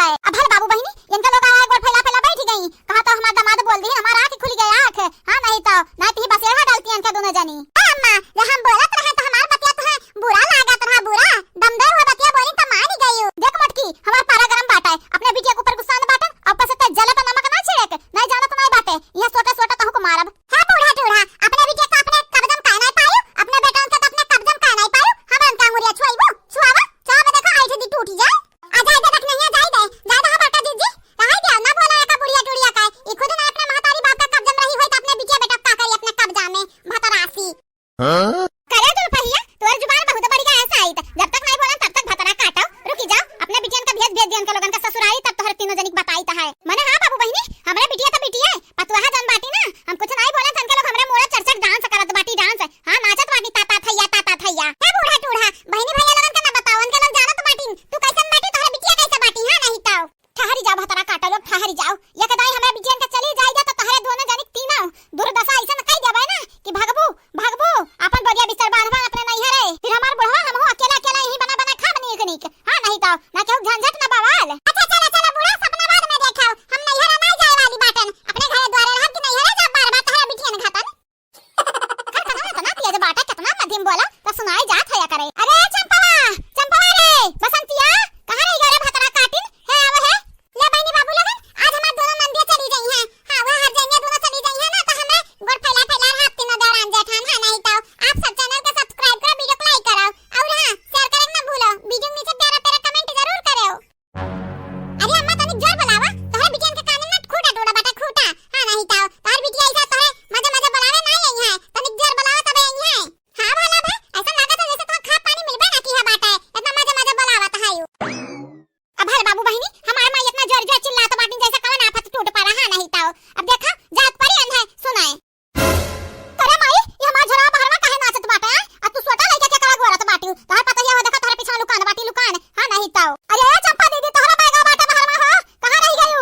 है। अब हल बाबू बहनी इनका लोग आया गोल फैला फैला बैठ गई। कहा तो हमारा दामाद बोल दी हमारा आंख खुल गया आंख। हां नहीं तो ही बस यहां डालती इनका दोनों जनी। अम्मा जब हम बोलत रहे तो हमार बतिया तो है बुरा लागत रहा बुरा दमदार हो बतिया बोली तो मान ही गई। देख मटकी हमार पारा गरम बाटा है अपने बिटिया के ऊपर गुस्सा न बाटन और ऊपर से ते जले तो नमक ना छिड़क नहीं जाना तो नहीं बाटे ये सोटा सोटा तो को मारब। है बूढ़ा टूढ़ा अपने बिटिया का अपने कब्जम का नहीं पायो अपने बेटा का अपने कब्जम का नहीं पायो हम का अंगुरिया छुआइबो छुआवा चाहे देखो आई दी टूट जाए आ जाए दे नहीं जाए दे ज्यादा बाटा दीदी रहा दे ना बोला का बुढ़िया टूड़िया का ई खुद ना अपने महतारी बाप का कब्जम रही होई तो अपने बिटिया बेटा का करी अपने कब्जा में भतरासी करे तो पहिया तोर जुबान बहुत बड़ी का ऐसा आई जब तक नहीं बोला तब तक भतरा काटो रुकी जाओ अपने बिटियन का भेज दियन का लोगन का ससुराली तब तोहर तीनों जनिक बताई ता है माने हां बाबू बहनी हमरे बिटिया तो बिटिया है पतुहा जन बाटी ना हम कुछ नहीं बोले तन के लोग हमरे मोरा चरचर डांस करत बाटी डांस हां नाचत बाटी ताता थैया हे बूढ़ा टूढ़ा बहनी भैया लोगन का ना बताओ उनके लोग जानत बाटी तू कैसन बाटी तोहर बिटिया कैसे बाटी हां नहीं तो ठहरी जाओ भतरा काटो लोग ठहरी जाओ ये कदाई हमरे बिटियन का चली जाई जा तो तोहरे दोनों जनिक तीनों दुर्दशा ऐसा न कई देबे ना कि भागबू अपन बढ़िया बिस्तर बांधवा अपने नहीं हरे फिर हमार बुढ़वा हम हो अकेला अकेला यही बना बना खा बनी कनिक हां नहीं तो ना केहू झंझट ना बवाल। अच्छा चला बुढ़ा सपना बाद में देखो हम नहीं हरे नहीं जाए वाली बाटन अपने घरे द्वारे रह कि नहीं हरे जब बार बार तोहरा बिटिया न खातन खतना पिया जे बाटा कितना मध्यम बोला तो सुनाई जात होया करे। अरे चंपा रे बसंतिया कहां रही गरे भतरा काटिन है आवे है ले बहनी बाबू लगन आज हमार दोनों नंदिया चली गई हैं हां वो हर जने दोनों चली गई हैं ना तो हमरे गोड़ फैला फैला हाथ तीनों दौरान जेठान हां नहीं तो आप सब चैनल को सब्सक्राइब करो वीडियो को लाइक करो और हां शेयर करना ना भूलो वीडियो नीचे प्यारा प्यारा कमेंट जरूर करो। अरे अम्मा तनिक जोर बुलावा तोहरे बिटियन के कान में खूटा टोड़ा बाटा खूटा हां नहीं तो तोहर बिटिया ऐसा तोहरे मजे मजे बुलावे नहीं आई है तनिक जोर बुलावा तब आई है हां भला भाई ऐसा लागत है जैसे तो खा पानी मिलबे ना की है बाटा इतना मजे मजे बुलावा त हायू। अब हर बाबू बहनी हमार मां इतना जोर जोर चिल्लात बाटी जैसे कवन आफत टूट पड़ा हां नहीं तो अब देखा जात परी अंधा सुनाए तोरे माई ये हमार झरा बाहर में काहे नाचत बाटे आ तू सोटा लइका के करा गोरत बाटी तोहर पता ही हो देखा तोहर पीछे लुकान बाटी लुकान हां नहीं तो अरे चंपा दीदी तोहरा बैगा बाटा बाहर में हो कहां रही गयू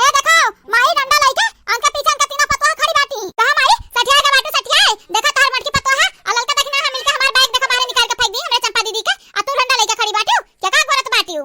है देखो माई डंडा लइका अंका पीछे अंका तीनों पतवा खड़ी बाटी कहां माई सठिया के बाटू सठिया देखा तोहर मटकी पतवा अलल का देखना हम मिलके हमार बैग देखा बाहर निकाल के फेंक दी हमरे चंपा दीदी के आ तू डंडा लइका खड़ी बाटी क्या का गोरत बाटी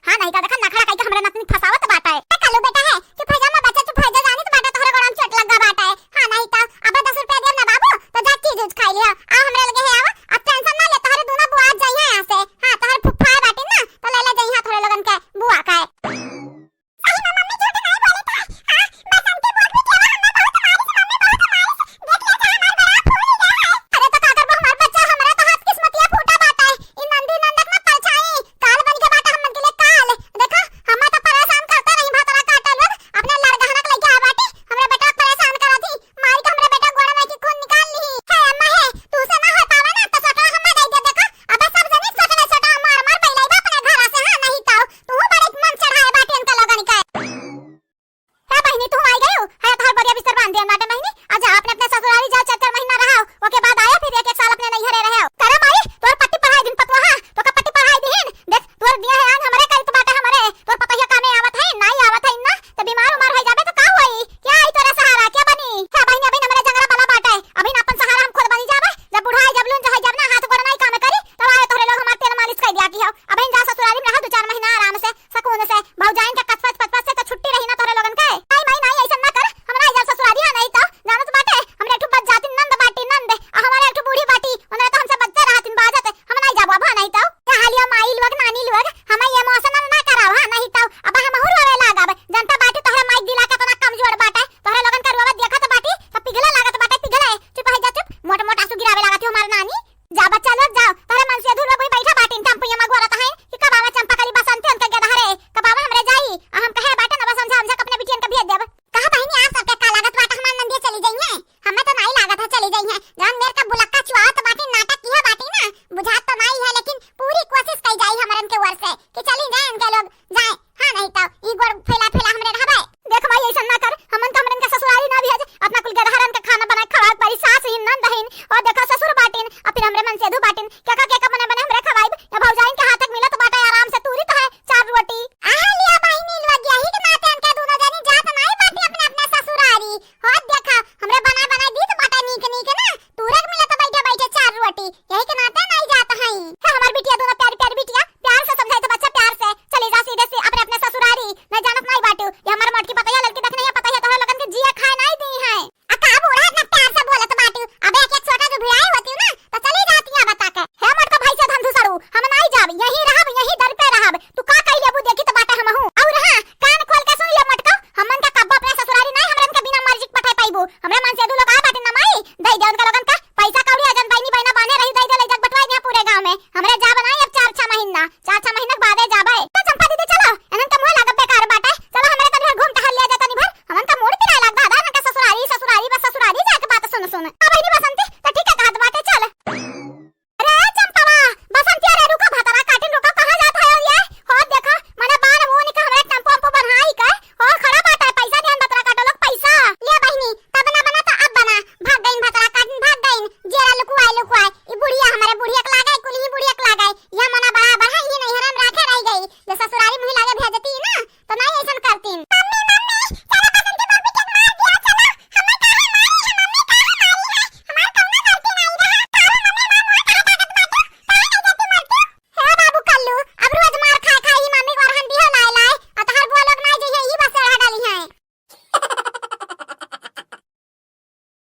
हां नहीं